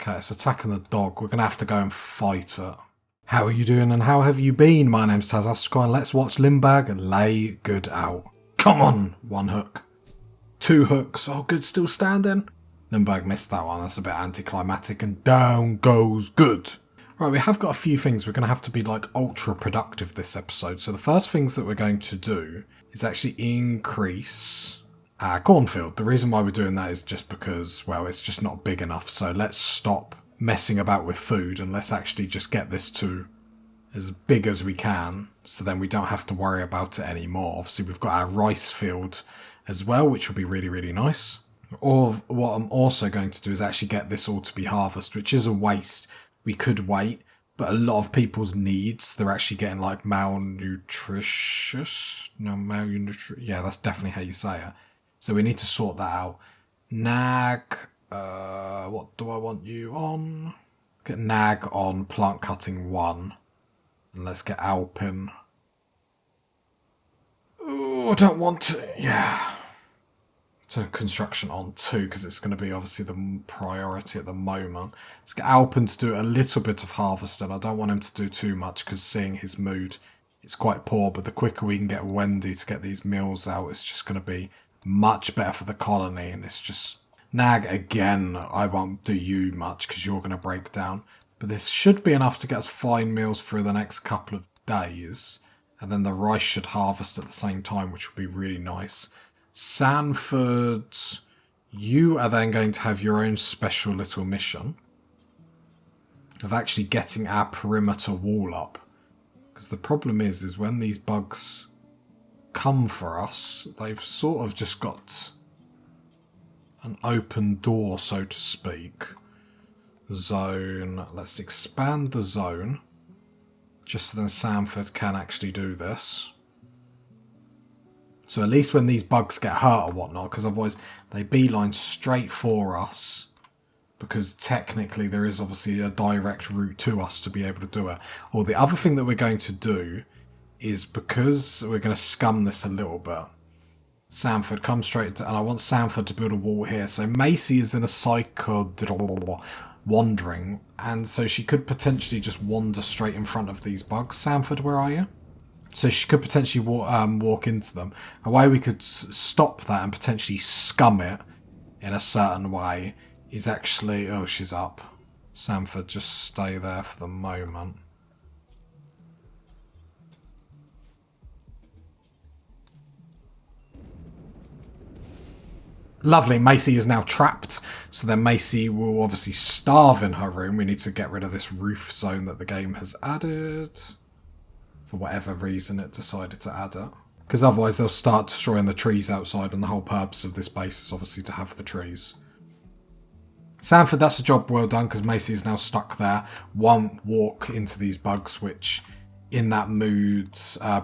Okay, it's attacking the dog. We're going to have to go and fight it. How are you doing and how have you been? My name's Taz and let's watch Limburg lay good out. Come on! 1 hook. 2 hooks. Oh, good, still standing. Limburg missed that one. That's a bit anticlimactic and down goes good. Right, we have got a few things. We're going to have to be like ultra productive this episode. So the first things that we're going to do is actually increase our cornfield. The reason why we're doing that is just because, well, it's just not big enough. So let's stop messing about with food and let's actually just get this to as big as we can. So then we don't have to worry about it anymore. Obviously, we've got our rice field as well, which will be really, really nice. Or what I'm also going to do is actually get this all to be harvested, which is a waste. We could wait, but a lot of people's needs, they're actually getting like malnutritious. No, malnutrition. Yeah, that's definitely how you say it. So we need to sort that out. Nag, what do I want you on? Get Nag on plant cutting 1. And let's get Alpin. Oh, I don't want to, yeah. To construction on 2 because it's going to be obviously the priority at the moment. Let's get Alpin to do a little bit of harvesting. I don't want him to do too much because seeing his mood, it's quite poor. But the quicker we can get Wendy to get these meals out, it's just going to be much better for the colony. And it's just Nag again. I won't do you much because you're going to break down. But this should be enough to get us fine meals for the next couple of days. And then the rice should harvest at the same time, which would be really nice. Sanford, you are then going to have your own special little mission of actually getting our perimeter wall up. Because the problem is when these bugs come for us, they've sort of just got an open door, so to speak. Zone, let's expand the zone, just so then Sanford can actually do this. So at least when these bugs get hurt or whatnot, because otherwise they beeline straight for us, because technically there is obviously a direct route to us to be able to do it. Or the other thing that we're going to do is, because we're going to scum this a little bit, Sanford, come straight to, and I want Sanford to build a wall here. So Macy is in a cycle wandering, and so she could potentially just wander straight in front of these bugs. Sanford, where are you? So she could potentially walk into them. A way we could stop that and potentially scum it in a certain way is actually... Oh, she's up. Sanford, just stay there for the moment. Lovely, Macy is now trapped, so then Macy will obviously starve in her room. We need to get rid of this roof zone that the game has added. For whatever reason it decided to add it. Because otherwise they'll start destroying the trees outside, and the whole purpose of this base is obviously to have the trees. Sanford, that's a job well done, because Macy is now stuck there. Won't walk into these bugs, which in that mood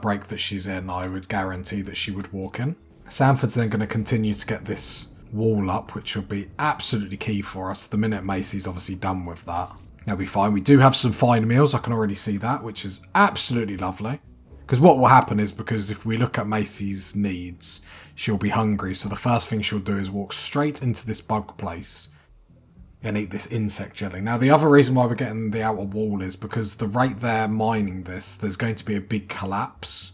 break that she's in, I would guarantee that she would walk in. Sanford's then going to continue to get this wall up, which will be absolutely key for us. The minute Macy's obviously done with that, that'll be fine. We do have some fine meals, I can already see that, which is absolutely lovely. Because what will happen is, because if we look at Macy's needs, she'll be hungry. So the first thing she'll do is walk straight into this bug place and eat this insect jelly. Now, the other reason why we're getting the outer wall is because the rate they're mining this, there's going to be a big collapse,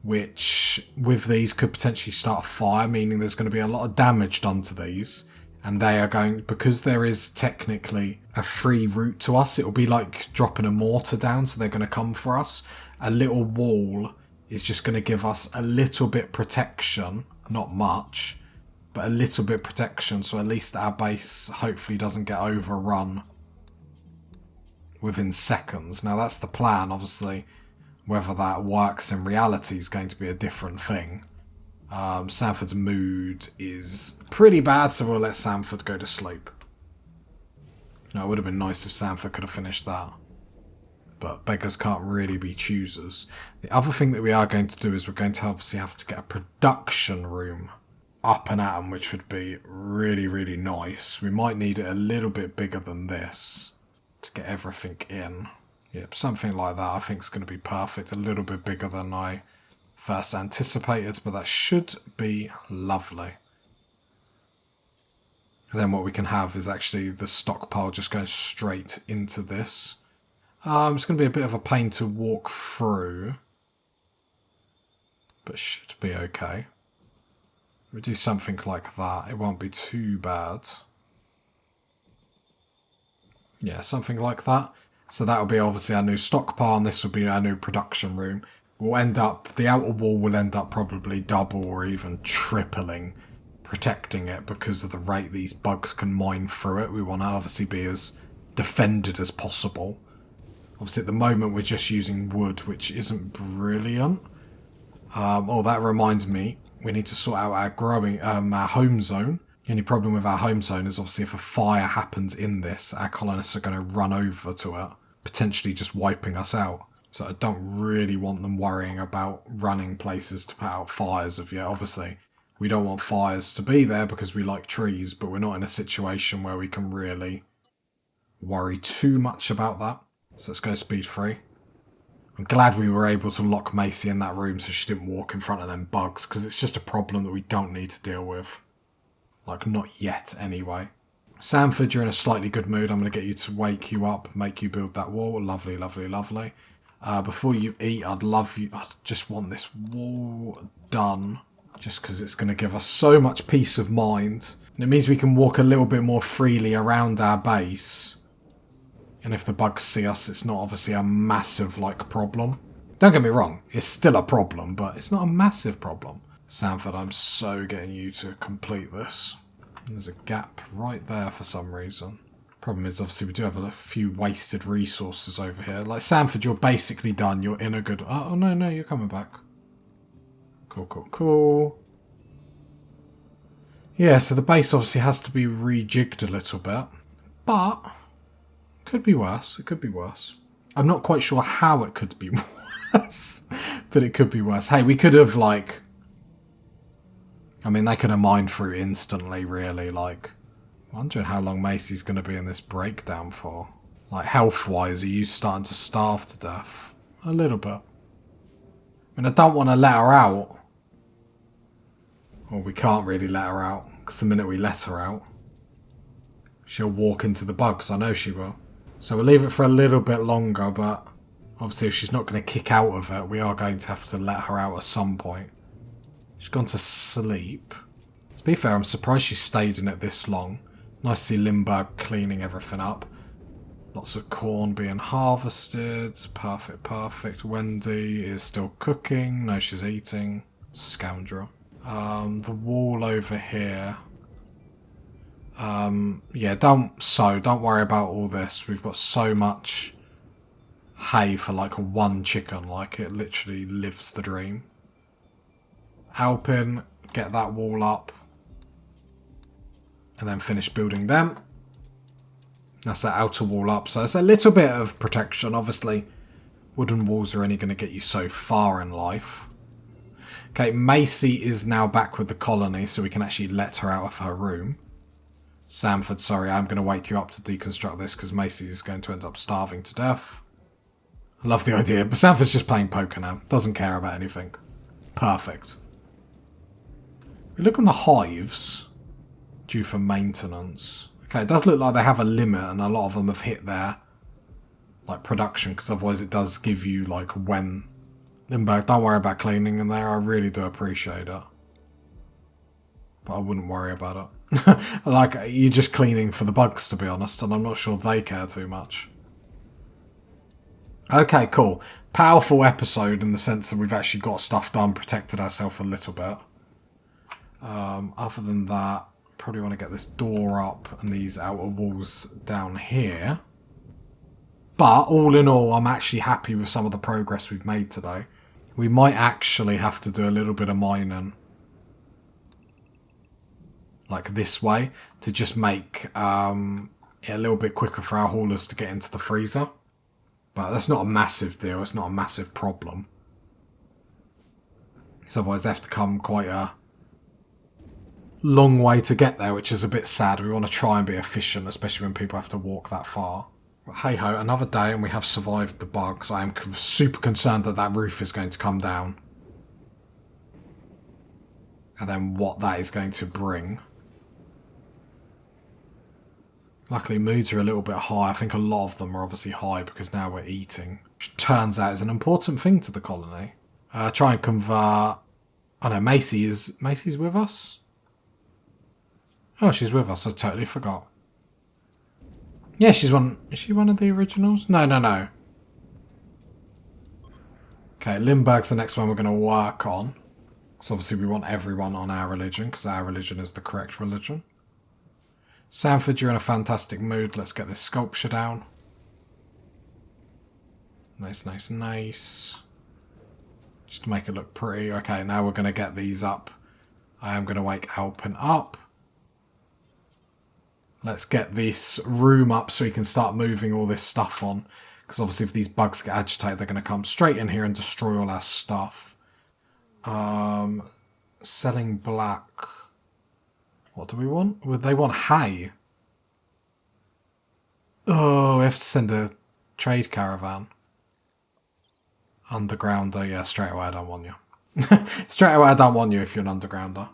which with these could potentially start a fire, meaning there's going to be a lot of damage done to these. And they are going, because there is technically a free route to us, it'll be like dropping a mortar down, so they're going to come for us. A little wall is just going to give us a little bit protection, not much, but a little bit protection, so at least our base hopefully doesn't get overrun within seconds. Now that's the plan, obviously. Whether that works in reality is going to be a different thing. Sanford's mood is pretty bad, so we'll let Sanford go to sleep. Now, it would have been nice if Sanford could have finished that. But beggars can't really be choosers. The other thing that we are going to do is we're going to obviously have to get a production room up and at 'em, which would be really, really nice. We might need it a little bit bigger than this to get everything in. Yep, something like that I think is going to be perfect. A little bit bigger than I first anticipated, but that should be lovely. And then what we can have is actually the stockpile just going straight into this. It's going to be a bit of a pain to walk through, but should be okay. We do something like that. It won't be too bad. Yeah, something like that. So that will be obviously our new stockpile, and this will be our new production room. We'll end up, the outer wall will end up probably double or even tripling, protecting it because of the rate these bugs can mine through it. We want to obviously be as defended as possible. Obviously at the moment we're just using wood, which isn't brilliant. Oh, that reminds me, we need to sort out our home zone. The only problem with our home zone is obviously if a fire happens in this, our colonists are going to run over to it, potentially just wiping us out. So I don't really want them worrying about running places to put out fires of yet. Obviously, we don't want fires to be there because we like trees, but we're not in a situation where we can really worry too much about that. So let's go speed 3. I'm glad we were able to lock Macy in that room so she didn't walk in front of them bugs, because it's just a problem that we don't need to deal with. Like, not yet, anyway. Sanford, you're in a slightly good mood. I'm going to get you to wake you up, make you build that wall. Lovely, lovely, lovely. Before you eat, I just want this wall done, just because it's going to give us so much peace of mind. And it means we can walk a little bit more freely around our base. And if the bugs see us, it's not obviously a massive, problem. Don't get me wrong, it's still a problem, but it's not a massive problem. Sanford, I'm so getting you to complete this. There's a gap right there for some reason. Problem is, obviously, we do have a few wasted resources over here. Like, Sanford, you're basically done. You're in a good... Oh, no, you're coming back. Cool, cool, cool. Yeah, so the base obviously has to be rejigged a little bit. But... could be worse. It could be worse. I'm not quite sure how it could be worse. But it could be worse. Hey, we could have, I mean, they could have mined through instantly, really. Wondering how long Macy's going to be in this breakdown for. Health-wise, are you starting to starve to death? A little bit. I mean, I don't want to let her out. Well, we can't really let her out, because the minute we let her out, she'll walk into the bugs. I know she will. So we'll leave it for a little bit longer, but obviously if she's not going to kick out of it, we are going to have to let her out at some point. She's gone to sleep. To be fair, I'm surprised she stayed in it this long. Nice to see Lindbergh cleaning everything up. Lots of corn being harvested. Perfect, perfect. Wendy is still cooking. No, she's eating. Scoundrel. The wall over here. Yeah, don't worry about all this. We've got so much hay for one chicken. It literally lives the dream. Alpin, get that wall up. And then finish building them. That's that outer wall up. So it's a little bit of protection. Obviously, wooden walls are only going to get you so far in life. Okay, Macy is now back with the colony, so we can actually let her out of her room. Sanford, sorry, I'm going to wake you up to deconstruct this because Macy is going to end up starving to death. I love the idea, but Sanford's just playing poker now. Doesn't care about anything. Perfect. We look on the hives, due for maintenance. Okay, it does look like they have a limit, and a lot of them have hit their production, because otherwise it does give you when. Lindbergh, don't worry about cleaning in there. I really do appreciate it, but I wouldn't worry about it. You're just cleaning for the bugs, to be honest, and I'm not sure they care too much. Okay, cool. Powerful episode in the sense that we've actually got stuff done, protected ourselves a little bit. Other than that, probably want to get this door up and these outer walls down here. But all in all, I'm actually happy with some of the progress we've made today. We might actually have to do a little bit of mining. This way, to just make it a little bit quicker for our haulers to get into the freezer. But that's not a massive deal, it's not a massive problem. Because otherwise they have to come quite a long way to get there, which is a bit sad. We want to try and be efficient, especially when people have to walk that far. But hey ho, another day and we have survived the bugs. I am super concerned that that roof is going to come down. And then what that is going to bring. Luckily, moods are a little bit high. I think a lot of them are obviously high because now we're eating. Which turns out is an important thing to the colony. Try and convert... Oh no, Macy's with us? Oh, she's with us. I totally forgot. Yeah, she's one... Is she one of the originals? No. Okay, Lindbergh's the next one we're going to work on. Because obviously we want everyone on our religion, because our religion is the correct religion. Sanford, you're in a fantastic mood. Let's get this sculpture down. Nice. Just to make it look pretty. Okay, now we're going to get these up. I am going to wake Alpin up. Let's get this room up so we can start moving all this stuff on. Because obviously if these bugs get agitated, they're going to come straight in here and destroy all our stuff. Selling black. What do we want? Would they want hay? Oh, we have to send a trade caravan. Undergrounder, yeah, straight away I don't want you. Straight away I don't want you if you're an undergrounder.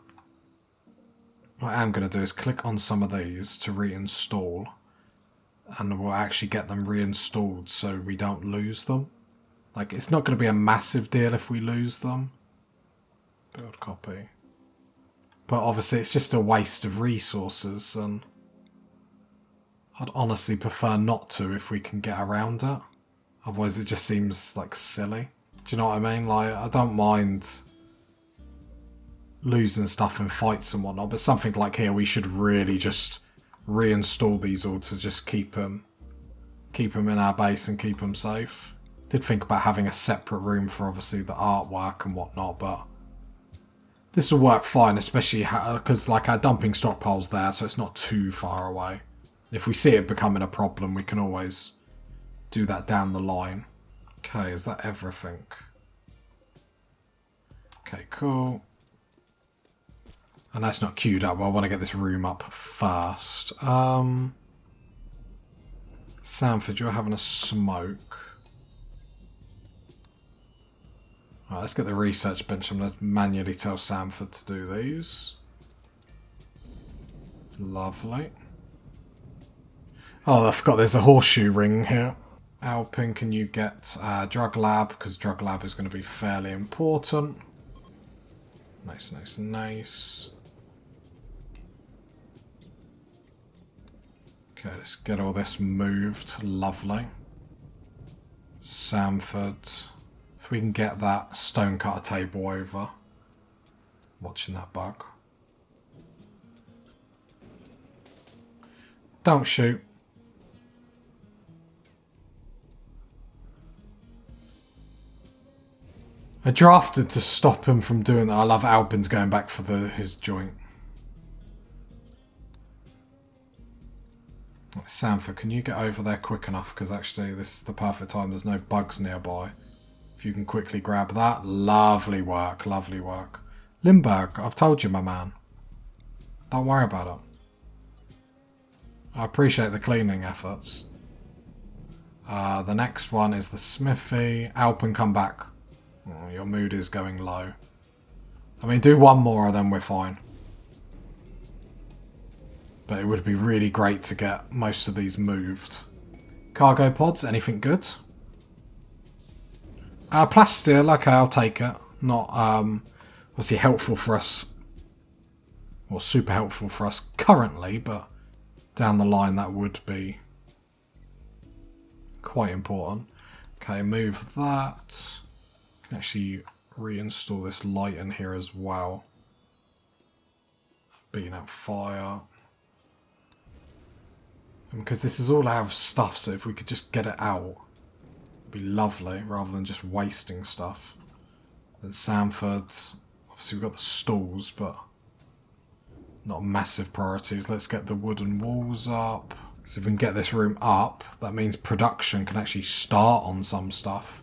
What I am going to do is click on some of these to reinstall. And we'll actually get them reinstalled so we don't lose them. Like, it's not going to be a massive deal if we lose them. Build copy. But obviously it's just a waste of resources, and I'd honestly prefer not to if we can get around it. Otherwise it just seems like silly. Do you know what I mean? Like, I don't mind losing stuff in fights and whatnot, but something like here we should really just reinstall these all to just keep them in our base and keep them safe. Did think about having a separate room for obviously the artwork and whatnot, but this will work fine, especially because like our dumping stockpile's there, so it's not too far away. If we see it becoming a problem, we can always do that down the line. Okay, is that everything? Okay, cool. And that's not queued up. Well, I want to get this room up first. Sanford, you're having a smoke. Right, let's get the research bench. I'm going to manually tell Sanford to do these. Lovely. Oh, I forgot there's a horseshoe ring here. Alpin, can you get drug lab? Because drug lab is going to be fairly important. Nice. Okay, let's get all this moved. Lovely. Sanford. If we can get that stone cutter table over. Watching that bug. Don't shoot. I drafted to stop him from doing that. I love Alpin's going back for his joint. Sanford, can you get over there quick enough? Because actually this is the perfect time. There's no bugs nearby. If you can quickly grab that. Lovely work. Lindbergh, I've told you, my man. Don't worry about it. I appreciate the cleaning efforts. The next one is the smithy. Alpin, come back. Oh, your mood is going low. I mean, do one more and then we're fine. But it would be really great to get most of these moved. Cargo pods, anything good? Plasteel, okay, I'll take it. Not, obviously helpful for us. Or super helpful for us currently, but down the line that would be quite important. Okay, move that. Can actually reinstall this light in here as well. Beating out fire. Because this is all our stuff, so if we could just get it out, it'd be lovely, rather than just wasting stuff. Then Sanford, obviously we've got the stalls, but not massive priorities. Let's get the wooden walls up. So if we can get this room up, that means production can actually start on some stuff.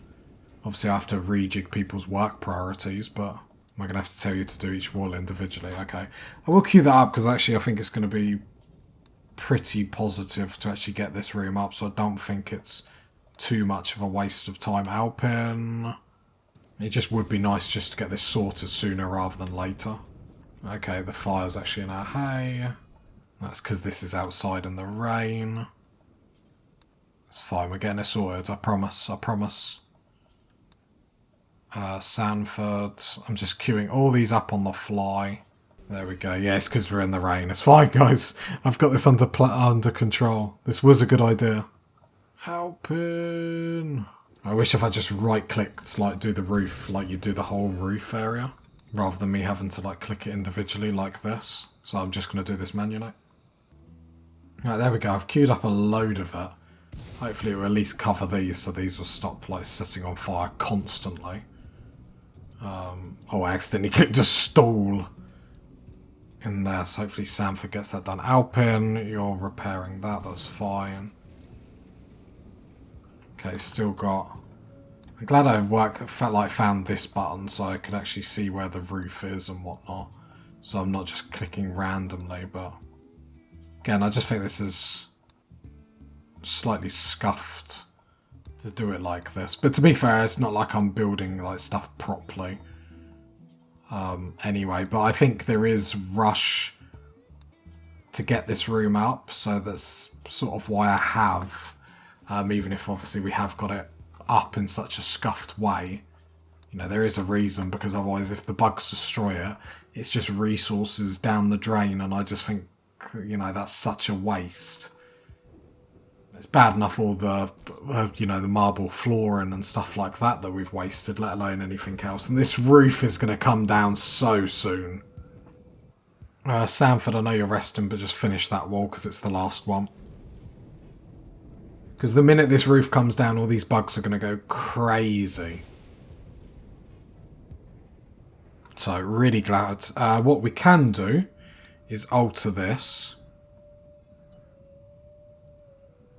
Obviously I have to rejig people's work priorities, but I'm going to have to tell you to do each wall individually. Okay, I will queue that up because actually I think it's going to be pretty positive to actually get this room up, so I don't think it's too much of a waste of time. Alpin, it just would be nice just to get this sorted sooner rather than later. Okay, the fire's actually in our hay. That's because this is outside in the rain. It's fine, we're getting it sorted, I promise, I promise. Sanford, I'm just queuing all these up on the fly. There we go, yeah, it's because we're in the rain. It's fine, guys. I've got this under control. This was a good idea. Helping. I wish if I just right-clicked, like, do the roof, like you do the whole roof area, rather than me having to, like, click it individually like this. So I'm just going to do this manually. Right, there we go. I've queued up a load of it. Hopefully it will at least cover these, so these will stop, like, setting on fire constantly. Oh, I accidentally clicked a stall in there, so hopefully Sanford gets that done. Alpin, you're repairing that, that's fine. Okay, still got... I'm glad I found this button so I could actually see where the roof is and whatnot. So I'm not just clicking randomly, but... Again, I just think this is slightly scuffed to do it like this. But to be fair, it's not like I'm building like stuff properly. Anyway, but I think there is rush to get this room up, so that's sort of why I have, even if obviously we have got it up in such a scuffed way. You know, there is a reason, because otherwise if the bugs destroy it, it's just resources down the drain, and I just think, you know, that's such a waste. It's bad enough all the, you know, the marble flooring and stuff like that we've wasted, let alone anything else. And this roof is going to come down so soon. Sanford, I know you're resting, but just finish that wall because it's the last one. Because the minute this roof comes down, all these bugs are going to go crazy. So, really glad. What we can do is alter this.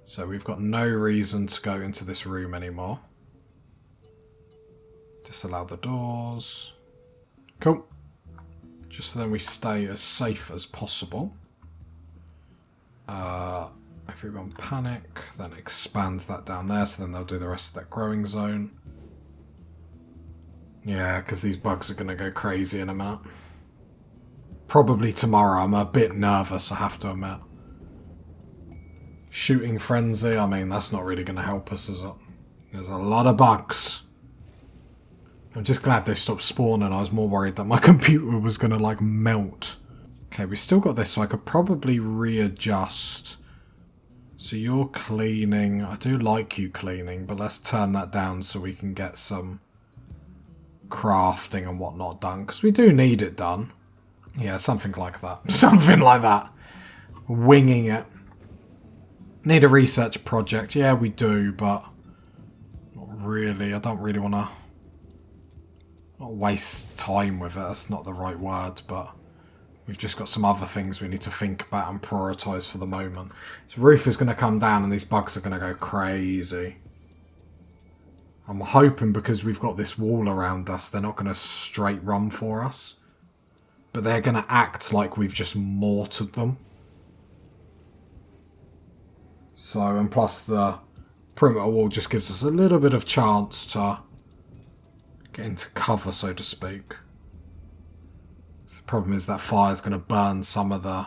So we've got no reason to go into this room anymore. Disallow the doors. Cool. Just so then we stay as safe as possible. Everyone panic. Then expands that down there, so then they'll do the rest of that growing zone. Yeah, because these bugs are going to go crazy in a minute. Probably tomorrow. I'm a bit nervous, I have to admit. Shooting frenzy, I mean, that's not really going to help us, is it? There's a lot of bugs. I'm just glad they stopped spawning. I was more worried that my computer was going to, like, melt. Okay, we still got this, so I could probably readjust. So you're cleaning. I do like you cleaning, but let's turn that down so we can get some crafting and whatnot done, because we do need it done. Yeah, something like that. Something like that. Winging it. Need a research project. Yeah, we do, but not really. I don't really want to not waste time with it. That's not the right word, but we've just got some other things we need to think about and prioritise for the moment. This roof is going to come down and these bugs are going to go crazy. I'm hoping because we've got this wall around us, they're not going to straight run for us. But they're going to act like we've just mortared them. So, and plus the perimeter wall just gives us a little bit of chance to get into cover, so to speak. So the problem is that fire's going to burn some of the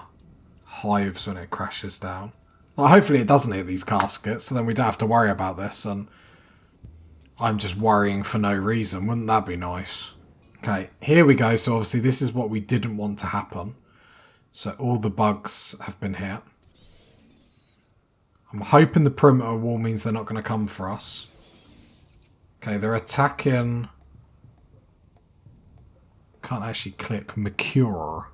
hives when it crashes down. Well, hopefully it doesn't hit these caskets, so then we don't have to worry about this, and I'm just worrying for no reason. Wouldn't that be nice? Okay, here we go. So obviously this is what we didn't want to happen. So all the bugs have been hit. I'm hoping the perimeter wall means they're not going to come for us. Okay, they're attacking... Can't actually click Mercure,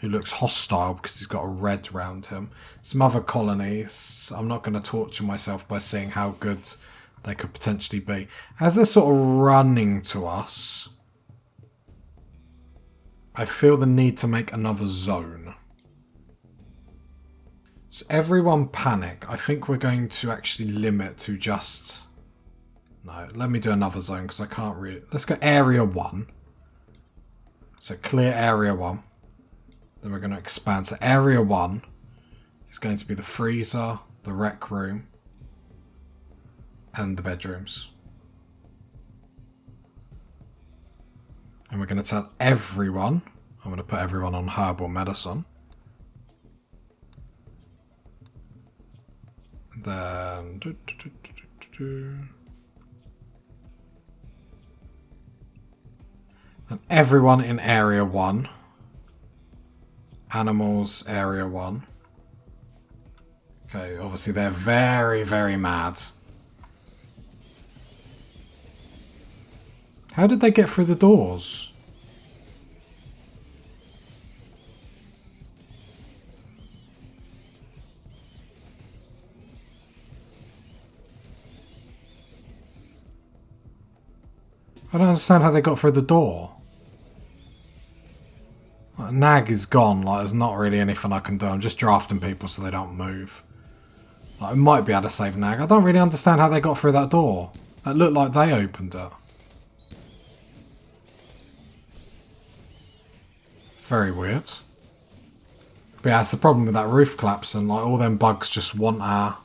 who looks hostile because he's got a red round him. Some other colonies. I'm not going to torture myself by seeing how good they could potentially be. As they're sort of running to us, I feel the need to make another zone. So everyone panic. I think we're going to actually limit to just... No, let me do another zone because I can't really... Let's go area 1. So clear area 1. Then we're going to expand. So area 1 is going to be the freezer, the rec room, and the bedrooms. And we're going to tell everyone... I'm going to put everyone on herbal medicine. Then... And everyone in Area 1. Animals, Area 1. Okay, obviously they're very, very mad. How did they get through the doors? I don't understand how they got through the door. Like, Nag is gone, like there's not really anything I can do. I'm just drafting people so they don't move. Like, I might be able to save Nag. I don't really understand how they got through that door. It looked like they opened it. Very weird. But yeah, that's the problem with that roof collapsing. Like, all them bugs just want our...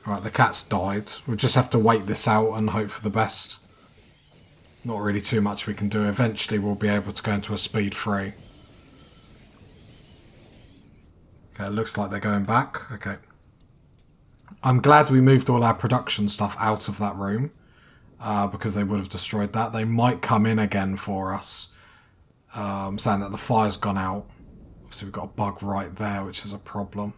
Right, the cat's died. We'll just have to wait this out and hope for the best. Not really too much we can do. Eventually we'll be able to go into a speed 3. Okay, it looks like they're going back. Okay. I'm glad we moved all our production stuff out of that room. Because they would have destroyed that. They might come in again for us. Saying that the fire's gone out. Obviously we've got a bug right there, which is a problem.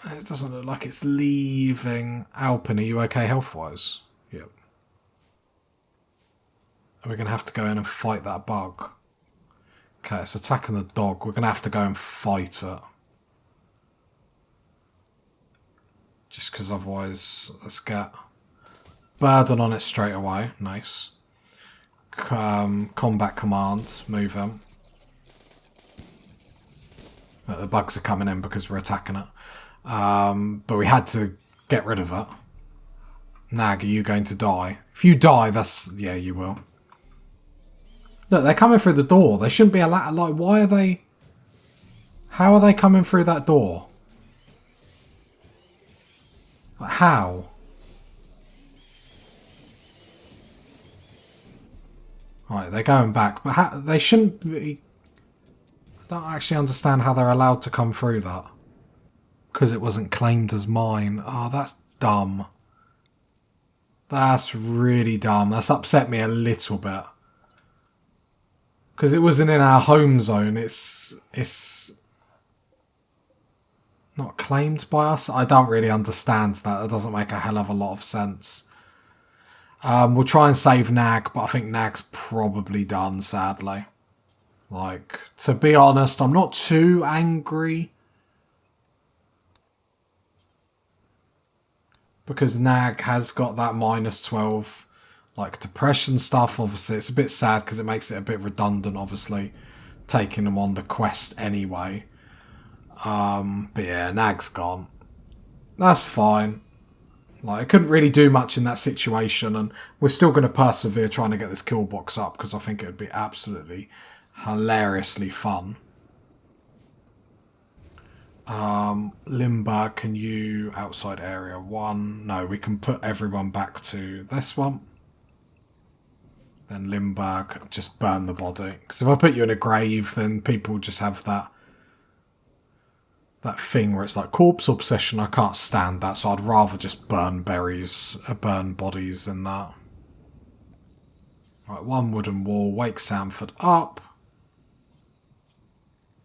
It doesn't look like it's leaving. Alpin, are you okay health-wise? Yep. Are we going to have to go in and fight that bug? Okay, it's attacking the dog. We're going to have to go and fight it. Just because otherwise, let's get burden on it straight away. Nice. Combat command, move him. The bugs are coming in because we're attacking it. But we had to get rid of it. Nag, are you going to die? If you die, that's... Yeah, you will. Look, they're coming through the door. They shouldn't be allowed... Like, why are they... How are they coming through that door? Like, how? Right, they're going back. But how, they shouldn't be... I don't actually understand how they're allowed to come through that. Because it wasn't claimed as mine. Oh, that's dumb. That's really dumb. That's upset me a little bit. Because it wasn't in our home zone. It's not claimed by us. I don't really understand that. That doesn't make a hell of a lot of sense. We'll try and save Nag, but I think Nag's probably done, sadly. Like, to be honest, I'm not too angry. Because Nag has got that -12, like, depression stuff. Obviously, it's a bit sad because it makes it a bit redundant, obviously, taking them on the quest anyway. But yeah, Nag's gone. That's fine. Like, I couldn't really do much in that situation, and we're still going to persevere trying to get this Killbox up because I think it would be absolutely hilariously fun. Limburg, can you outside area 1? No, we can put everyone back to this one. Then Limburg, just burn the body. Because if I put you in a grave, then people just have that thing where it's like corpse obsession. I can't stand that, so I'd rather just burn berries, burn bodies in that. Right, 1 wooden wall, wake Sanford up.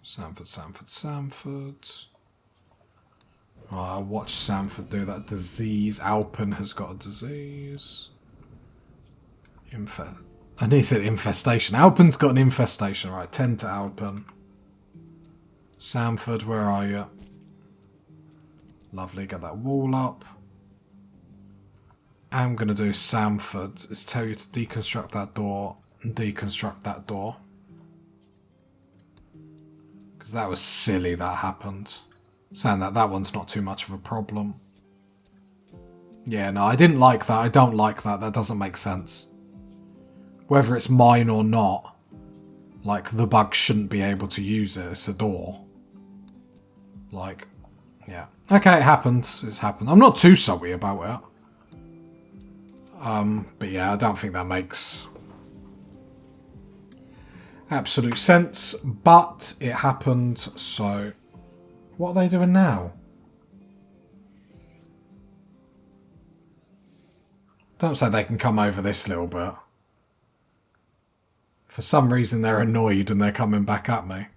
Sanford. Right, watch Sanford do that disease. Alpin has got a disease. And he said infestation. Alpin's got an infestation. Right, 10 to Alpin. Sanford, where are you? Lovely, get that wall up. I'm going to do Sanford. Is tell you to deconstruct that door and deconstruct that door. Because that was silly that happened. Saying that one's not too much of a problem. Yeah, no, I didn't like that. I don't like that. That doesn't make sense. Whether it's mine or not, like, the bug shouldn't be able to use it. It's a door. Like, yeah. Okay, it happened. It's happened. I'm not too sorry about it. But yeah, I don't think that makes... absolute sense, but it happened, so what are they doing now? Don't say they can come over this little bit. For some reason they're annoyed and they're coming back at me.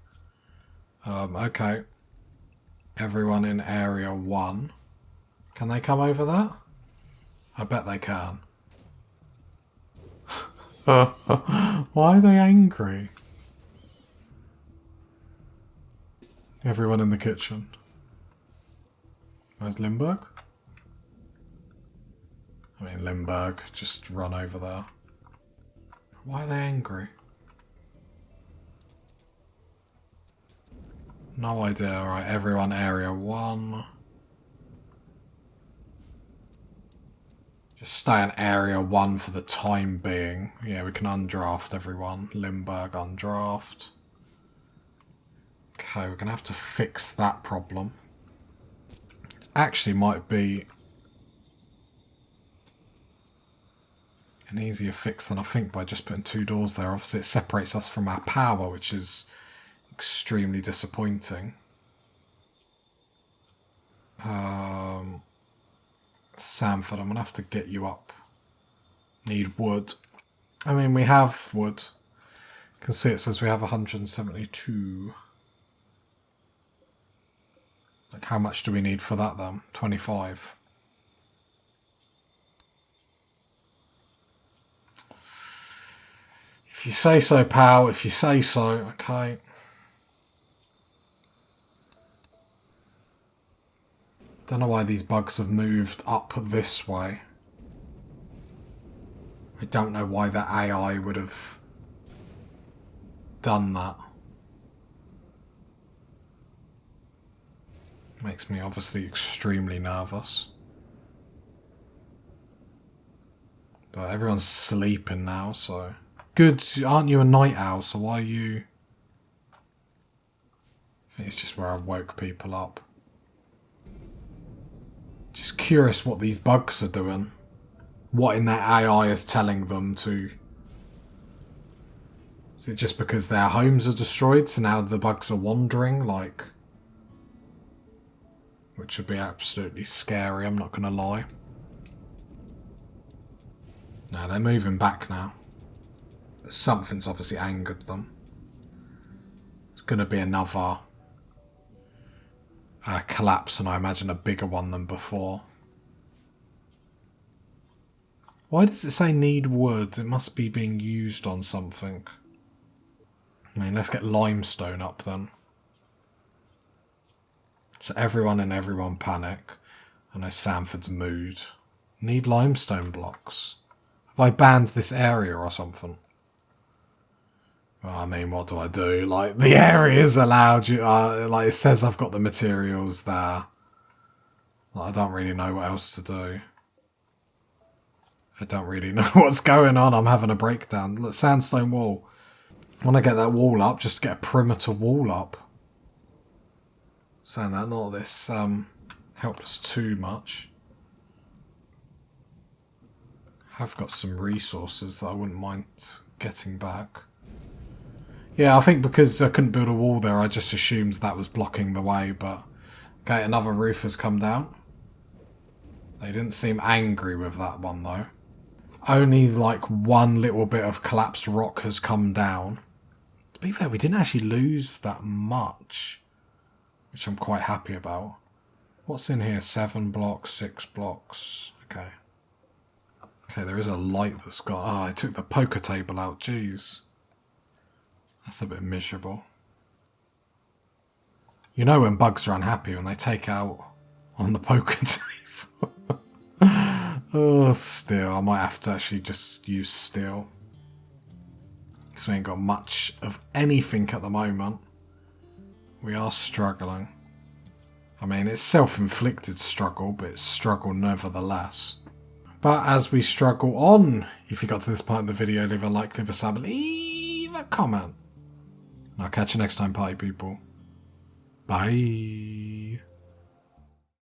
Okay. Everyone in area 1. Can they come over that? I bet they can. Why are they angry? Everyone in the kitchen. Where's Limburg? I mean, Limburg, just run over there. Why are they angry? No idea. Alright, everyone area 1. Just stay in area 1 for the time being. Yeah, we can undraft everyone. Limburg undraft. Okay, we're going to have to fix that problem. Actually might be an easier fix than I think by just putting 2 doors there. Obviously it separates us from our power, which is extremely disappointing. Sanford, I'm going to have to get you up. Need wood. I mean, we have wood. You can see it says we have 172. Like, how much do we need for that then? 25. If you say so, pal. If you say so, okay. Don't know why these bugs have moved up this way. I don't know why the AI would have done that. Makes me obviously extremely nervous. But everyone's sleeping now, so... Good, aren't you a night owl, so why are you... I think it's just where I woke people up. Just curious what these bugs are doing. What in their AI is telling them to... Is it just because their homes are destroyed, so now the bugs are wandering, like... Which would be absolutely scary, I'm not going to lie. No, they're moving back now. But something's obviously angered them. It's going to be another... collapse, and I imagine a bigger one than before. Why does it say need wood? It must be being used on something. I mean, let's get limestone up then. So everyone and everyone panic. I know Sanford's mood. Need limestone blocks. Have I banned this area or something? Well, I mean, what do I do? Like, the area is allowed you. Like, it says I've got the materials there. Like, I don't really know what else to do. I don't really know what's going on. I'm having a breakdown. Look, sandstone wall. When I get that wall up, just get a perimeter wall up. Saying that, not this helped us too much. I've got some resources that I wouldn't mind getting back. Yeah, I think because I couldn't build a wall there, I just assumed that was blocking the way, but... Okay, another roof has come down. They didn't seem angry with that one, though. Only, like, one little bit of collapsed rock has come down. To be fair, we didn't actually lose that much, which I'm quite happy about. What's in here? 7 blocks, 6 blocks. Okay. Okay, there is a light that's got... Ah, I took the poker table out, jeez. That's a bit miserable. You know when bugs are unhappy when they take out on the poker table. Oh, steel. I might have to actually just use steel. Because we ain't got much of anything at the moment. We are struggling. I mean, it's self-inflicted struggle, but it's struggle nevertheless. But as we struggle on, if you got to this part of the video, leave a like, leave a sub, leave a comment. And I'll catch you next time, party people. Bye.